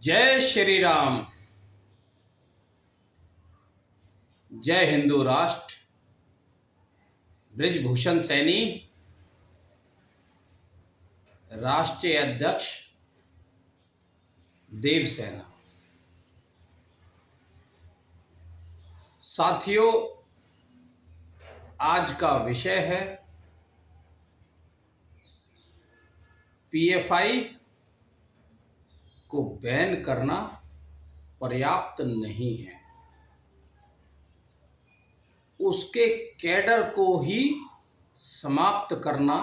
जय श्री राम। जय हिंदू राष्ट्र। ब्रिजभूषण सैनी, राष्ट्रीय अध्यक्ष देवसेना। साथियों, आज का विषय है पीएफआई को बैन करना पर्याप्त नहीं है, उसके कैडर को ही समाप्त करना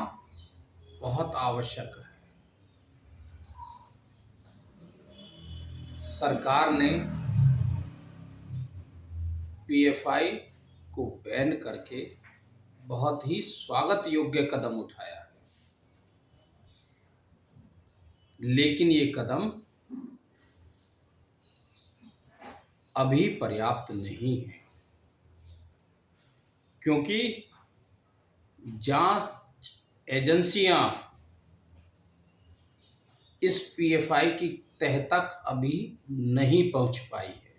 बहुत आवश्यक है। सरकार ने पीएफआई को बैन करके बहुत ही स्वागत योग्य कदम उठाया है, लेकिन ये कदम अभी पर्याप्त नहीं है, क्योंकि जांच एजेंसियां इस पीएफआई की तह तक अभी नहीं पहुंच पाई है।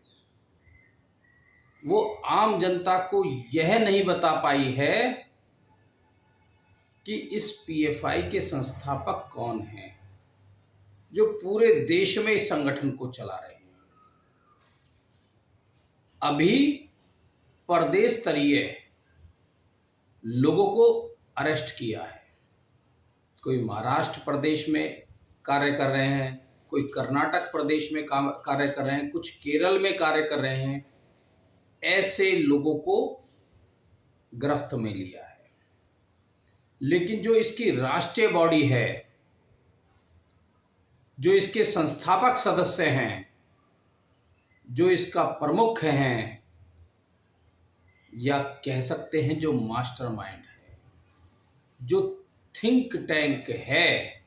वो आम जनता को यह नहीं बता पाई है कि इस पीएफआई के संस्थापक कौन हैं, जो पूरे देश में इस संगठन को चला रहे हैं। अभी प्रदेश स्तरीय लोगों को अरेस्ट किया है। कोई महाराष्ट्र प्रदेश में कार्य कर रहे हैं, कोई कर्नाटक प्रदेश में कार्य कर रहे हैं, कुछ केरल में कार्य कर रहे हैं। ऐसे लोगों को गिरफ्त में लिया है, लेकिन जो इसकी राष्ट्रीय बॉडी है, जो इसके संस्थापक सदस्य हैं, जो इसका प्रमुख हैं, या कह सकते हैं जो मास्टरमाइंड है, जो थिंक टैंक है,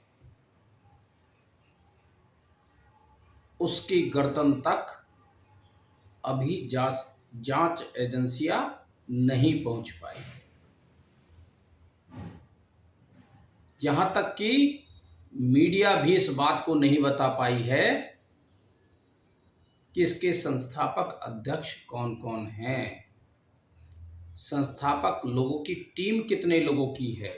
उसकी गर्दन तक अभी जांच एजेंसियां नहीं पहुंच पाई। यहां तक कि मीडिया भी इस बात को नहीं बता पाई है कि इसके संस्थापक अध्यक्ष कौन कौन हैं, संस्थापक लोगों की टीम कितने लोगों की है,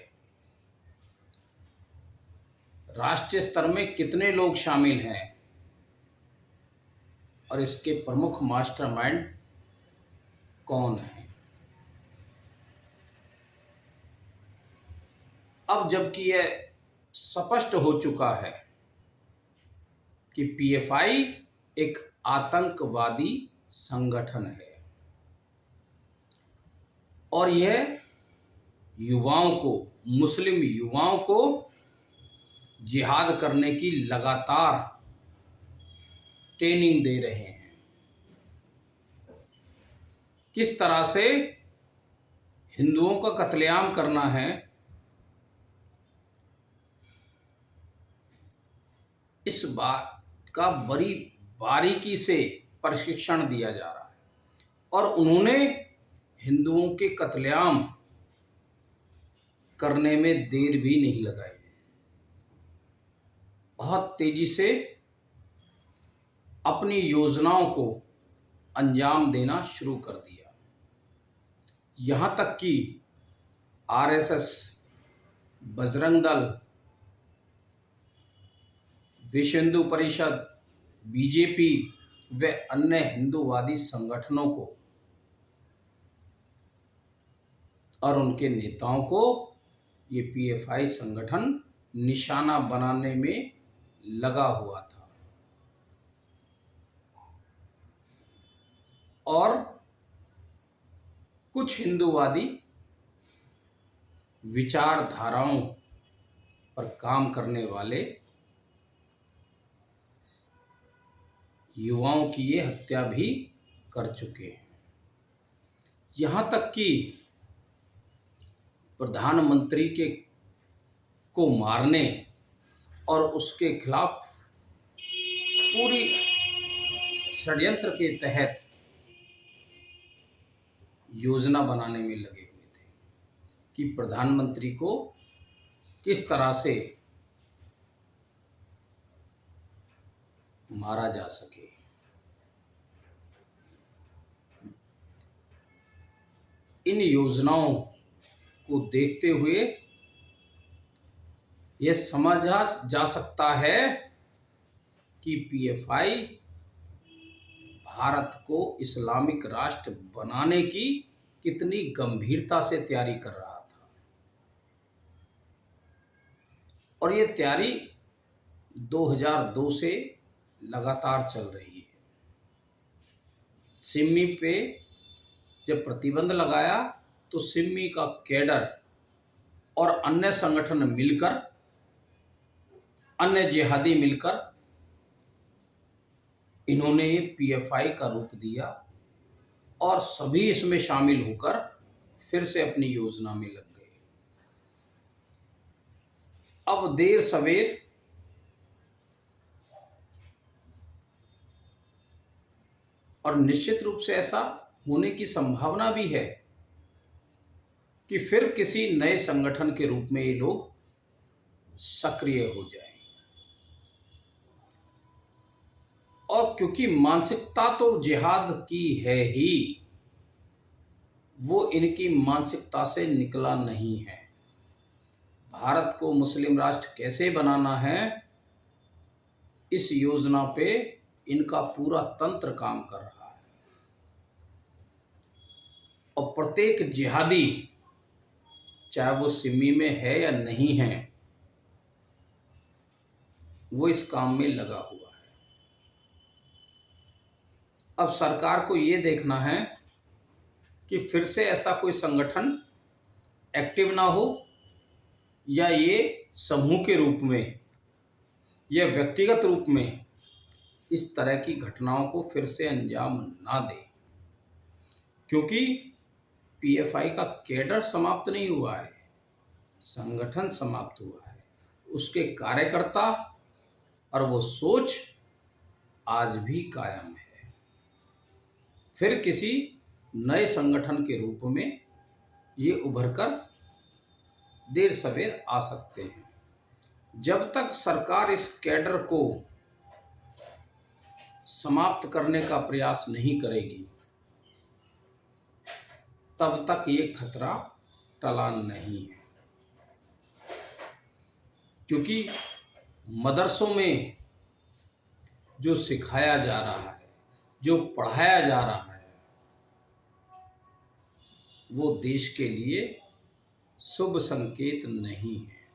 राष्ट्रीय स्तर में कितने लोग शामिल हैं, और इसके प्रमुख मास्टरमाइंड कौन है। अब जबकि यह स्पष्ट हो चुका है कि पीएफआई एक आतंकवादी संगठन है और यह युवाओं को, मुस्लिम युवाओं को जिहाद करने की लगातार ट्रेनिंग दे रहे हैं। किस तरह से हिंदुओं का कत्लेआम करना है, इस बात का बड़ी बारीकी से प्रशिक्षण दिया जा रहा है, और उन्होंने हिंदुओं के कत्लेआम करने में देर भी नहीं लगाई। बहुत तेजी से अपनी योजनाओं को अंजाम देना शुरू कर दिया। यहां तक कि आरएसएस, बजरंग दल, विश्व हिंदू परिषद, बीजेपी व अन्य हिंदूवादी संगठनों को और उनके नेताओं को ये पीएफआई संगठन निशाना बनाने में लगा हुआ था, और कुछ हिंदूवादी विचारधाराओं पर काम करने वाले युवाओं की ये हत्या भी कर चुके हैं। यहां तक कि प्रधानमंत्री को मारने और उसके खिलाफ पूरी षड्यंत्र के तहत योजना बनाने में लगे हुए थे कि प्रधानमंत्री को किस तरह से मारा जा सके। इन योजनाओं को देखते हुए यह समझा जा सकता है कि पीएफआई भारत को इस्लामिक राष्ट्र बनाने की कितनी गंभीरता से तैयारी कर रहा था। और ये तैयारी 2002 से लगातार चल रही है। सिमी पे जब प्रतिबंध लगाया तो सिमी का कैडर और अन्य संगठन मिलकर, अन्य जिहादी मिलकर इन्होंने ये पीएफआई का रूप दिया और सभी इसमें शामिल होकर फिर से अपनी योजना में लग गए। अब देर सवेर और निश्चित रूप से ऐसा होने की संभावना भी है कि फिर किसी नए संगठन के रूप में ये लोग सक्रिय हो जाएं। और क्योंकि मानसिकता तो जिहाद की है ही, वो इनकी मानसिकता से निकला नहीं है। भारत को मुस्लिम राष्ट्र कैसे बनाना है, इस योजना पे इनका पूरा तंत्र काम कर रहा है। और प्रत्येक जिहादी, चाहे वो सिमी में है या नहीं है, वो इस काम में लगा हुआ है। अब सरकार को ये देखना है कि फिर से ऐसा कोई संगठन एक्टिव ना हो, या ये समूह के रूप में या व्यक्तिगत रूप में इस तरह की घटनाओं को फिर से अंजाम ना दे। क्योंकि पीएफआई का कैडर समाप्त नहीं हुआ है, संगठन समाप्त हुआ है। उसके कार्यकर्ता और वो सोच आज भी कायम है। फिर किसी नए संगठन के रूप में ये उभरकर देर सवेर आ सकते हैं। जब तक सरकार इस कैडर को समाप्त करने का प्रयास नहीं करेगी, तब तक ये खतरा टला नहीं है। क्योंकि मदरसों में जो सिखाया जा रहा है, जो पढ़ाया जा रहा है, वो देश के लिए शुभ संकेत नहीं है।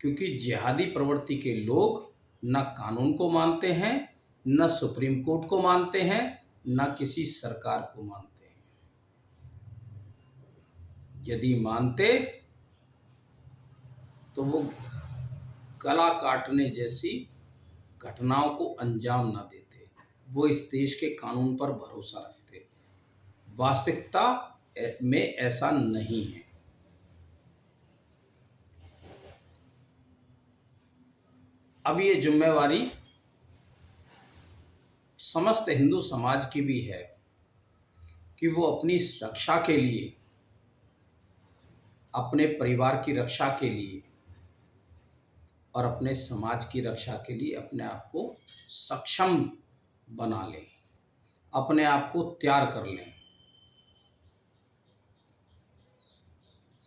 क्योंकि जिहादी प्रवृत्ति के लोग न कानून को मानते हैं, न सुप्रीम कोर्ट को मानते हैं, न किसी सरकार को मानते हैं। यदि मानते तो वो गला काटने जैसी घटनाओं को अंजाम न देते। वो इस देश के कानून पर भरोसा रखते। वास्तविकता में ऐसा नहीं है। अब ये जिम्मेवारी समस्त हिंदू समाज की भी है कि वो अपनी रक्षा के लिए, अपने परिवार की रक्षा के लिए और अपने समाज की रक्षा के लिए अपने आप को सक्षम बना लें, अपने आप को तैयार कर लें।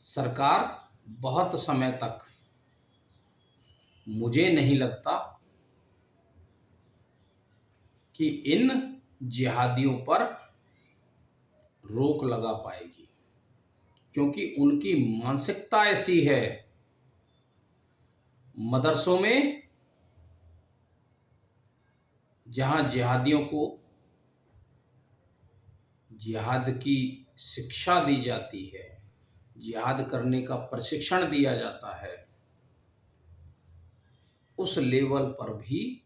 सरकार बहुत समय तक, मुझे नहीं लगता कि इन जिहादियों पर रोक लगा पाएगी। क्योंकि उनकी मानसिकता ऐसी है। मदरसों में जहां जिहादियों को जिहाद की शिक्षा दी जाती है, जिहाद करने का प्रशिक्षण दिया जाता है, उस लेवल पर भी,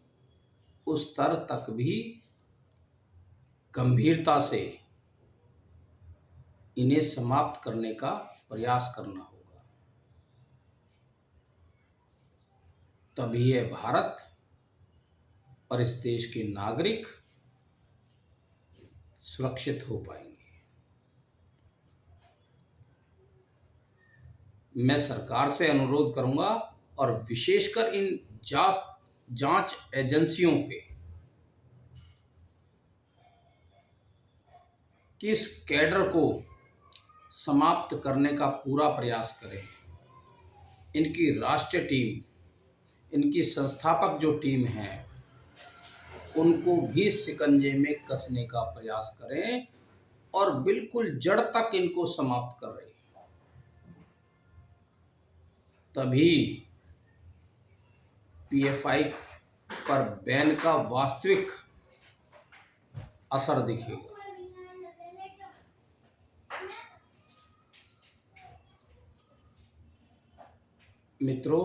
उस स्तर तक भी गंभीरता से इन्हें समाप्त करने का प्रयास करना होगा। तभी यह भारत और इस देश के नागरिक सुरक्षित हो पाएंगे। मैं सरकार से अनुरोध करूंगा, और विशेषकर इन जांच एजेंसियों पे कि इस कैडर को समाप्त करने का पूरा प्रयास करें। इनकी राष्ट्रीय टीम, इनकी संस्थापक जो टीम है, उनको भी शिकंजे में कसने का प्रयास करें और बिल्कुल जड़ तक इनको समाप्त करें। तभी पीएफआई पर बैन का वास्तविक असर दिखेगा। मित्रों,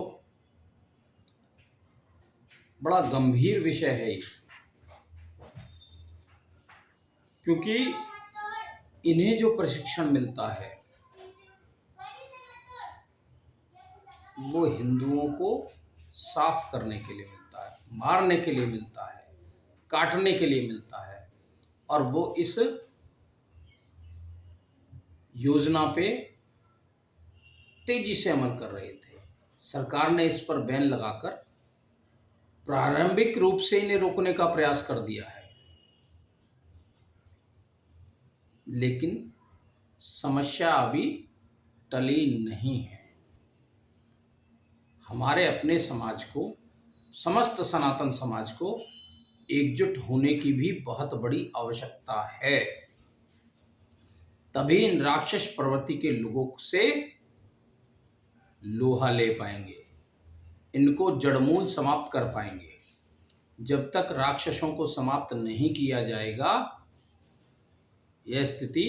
बड़ा गंभीर विषय है ये, क्योंकि इन्हें जो प्रशिक्षण मिलता है वो हिंदुओं को साफ करने के लिए मिलता है, मारने के लिए मिलता है, काटने के लिए मिलता है, और वो इस योजना पे तेजी से अमल कर रहे थे। सरकार ने इस पर बैन लगाकर प्रारंभिक रूप से इन्हें रोकने का प्रयास कर दिया है, लेकिन समस्या अभी टली नहीं है। हमारे अपने समाज को, समस्त सनातन समाज को एकजुट होने की भी बहुत बड़ी आवश्यकता है। तभी इन राक्षस प्रवृत्ति के लोगों से लोहा ले पाएंगे, इनको जड़मूल समाप्त कर पाएंगे। जब तक राक्षसों को समाप्त नहीं किया जाएगा, यह स्थिति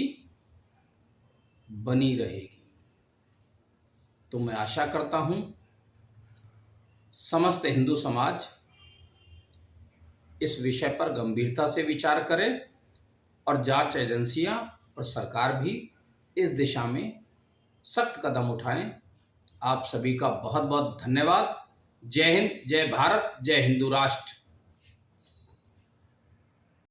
बनी रहेगी। तो मैं आशा करता हूं समस्त हिंदू समाज इस विषय पर गंभीरता से विचार करे और जांच एजेंसियां और सरकार भी इस दिशा में सख्त कदम उठाएं। आप सभी का बहुत बहुत धन्यवाद। जय हिंद, जय भारत, जय हिंदू राष्ट्र।